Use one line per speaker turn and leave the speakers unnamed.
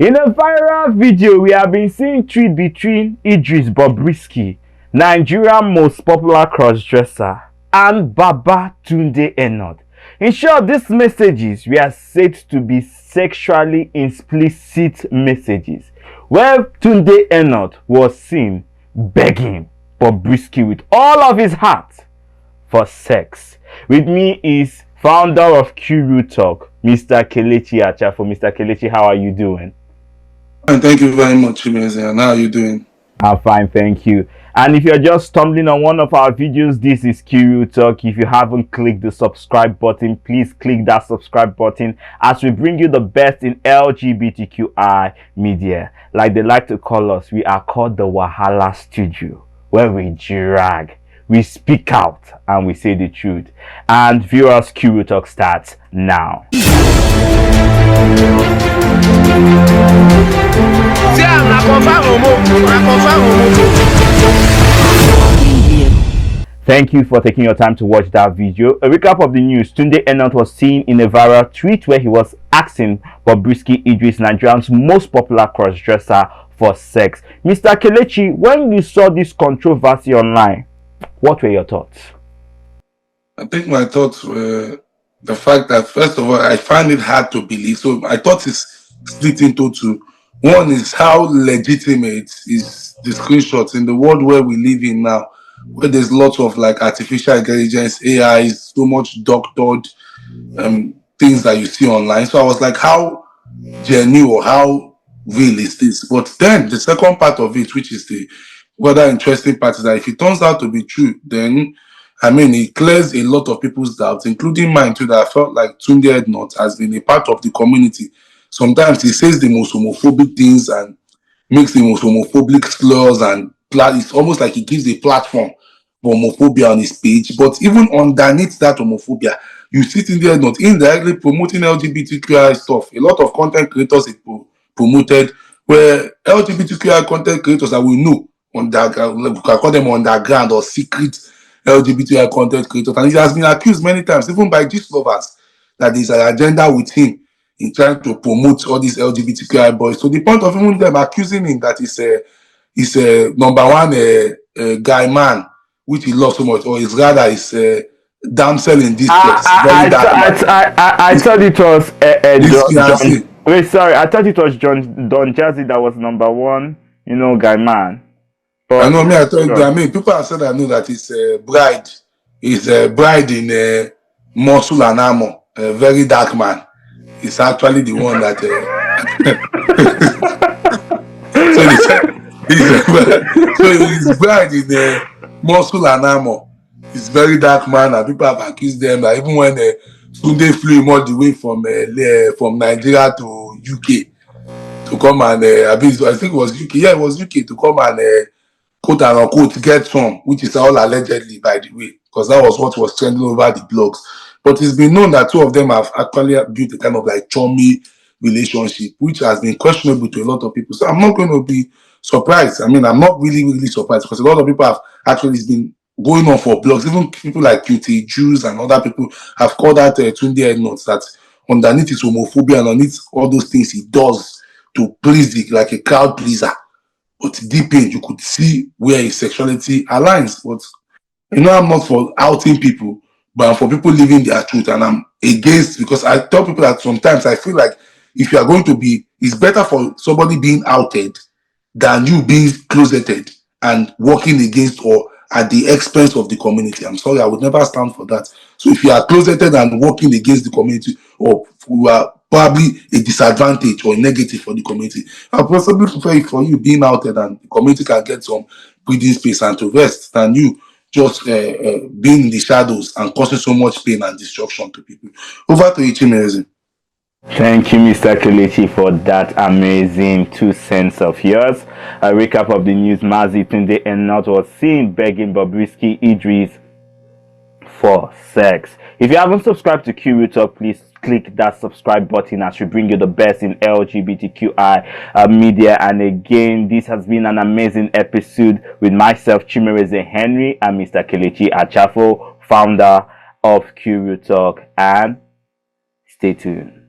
In a viral video, we have been seeing tweet between BOBRISKY, Nigeria's most popular crossdresser, and Baba Tunde Ednut. In short, these messages were said to be sexually explicit messages, where Tunde Ednut was seen begging BOBRISKY with all of his heart for sex. With me is founder of Q Talk, Mr. Kelechi Achafo. Mr. Kelechi, how are you doing?
Thank you very much, Chimeze. How are you doing?
I'm fine, thank you. And if you're just stumbling on one of our videos, this is Q Talk. If you haven't clicked the subscribe button, please click that subscribe button as we bring you the best in LGBTQI media. Like they like to call us, we are called the Wahala Studio, where we drag, we speak out, and we say the truth. And viewers, Q Talk starts now. Thank you for taking your time to watch that video. A recap of the news: Tunde Ednut was seen in a viral tweet where he was asking BOBRISKY, Nigeria's most popular crossdresser, for sex. Mr. Kelechi, when you saw this controversy online, what were your thoughts?
I think my thoughts were the fact that, first of all, I find it hard to believe. So I thought it's split into two. One is how legitimate is the screenshots in the world where we live in now, where there's lots of like artificial intelligence, AI, so much doctored things that you see online. So I was like, how genuine or how real is this? But then the second part of it, which is the rather interesting part, is that if it turns out to be true, then I mean, it clears a lot of people's doubts, including mine too, that I felt like Tunde Ednut has been a part of the community. Sometimes he says the most homophobic things and makes the most homophobic slurs, and it's almost like he gives a platform for homophobia on his page. But even underneath that homophobia, you see Tunde Ednut indirectly promoting LGBTQI stuff. A lot of content creators it promoted, where LGBTQI content creators that we know, we can call them underground or secret LGBTQI content creators, and he has been accused many times, even by gist lovers, that there's an agenda with him in trying to promote all these LGBTQI boys, to the point of even them accusing him that he's a number one guy man, which he loves so much, or is rather is damsel in distress.
I thought it was John. Wait, sorry, I thought it was Don Jazzy that was number one, guy man.
But I know me. I thought. Sure. I mean, people have said I know that it's a bride. It's a bride in muscle and armor. A very dark man. It's actually the one that. So he's bride in muscle and armor. It's very dark man, and people have accused them that even when Tunde flew him all the way from Nigeria to UK to come and I think it was UK. Yeah, it was UK to come and. Quote and unquote, get some, which is all allegedly, by the way, because that was what was trending over the blogs. But it's been known that two of them have actually built a kind of like chummy relationship, which has been questionable to a lot of people. So I'm not going to be surprised. I mean, I'm not really surprised, because a lot of people have actually been going on for blogs. Even people like QT Jews and other people have called out Tunde Ednut that underneath his homophobia and underneath all those things he does to please like a crowd pleaser. But deep in, you could see where his sexuality aligns. But I'm not for outing people, but I'm for people living their truth. And I'm against, because I tell people that sometimes I feel like if you are going to be, it's better for somebody being outed than you being closeted and working against or at the expense of the community. I'm sorry, I would never stand for that. So if you are closeted and working against the community, or you are probably a disadvantage or a negative for the community, I possibly prefer it for you being outed and the community can get some breathing space and to rest than you just being in the shadows and causing so much pain and destruction to people. Over to you, Chimeze.
Thank you, Mr. Kelechi, for that amazing 2 cents of yours. A recap of the news: Mazi Tunde Ednut was seen begging BOBRISKY for sex. If you haven't subscribed to Q Talk, please click that subscribe button as we bring you the best in LGBTQI media. And again, this has been an amazing episode with myself, Chimeze Henry, and Mr. Kelechi Achafo, founder of Q Talk. And stay tuned.